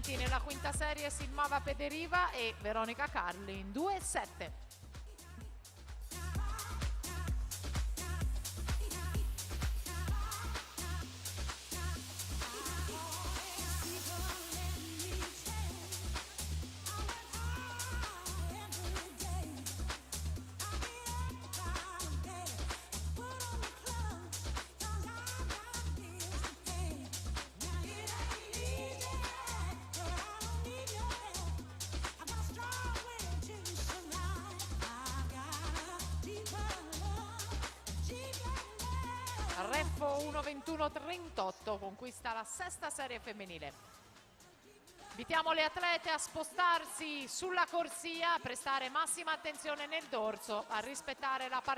momenti nella quinta serie Silmava Pederiva e Veronica Carlin 2-7. Reffo 1:21:38 conquista la sesta serie femminile. Invitiamo le atlete a spostarsi sulla corsia, a prestare massima attenzione nel dorso, a rispettare la partita.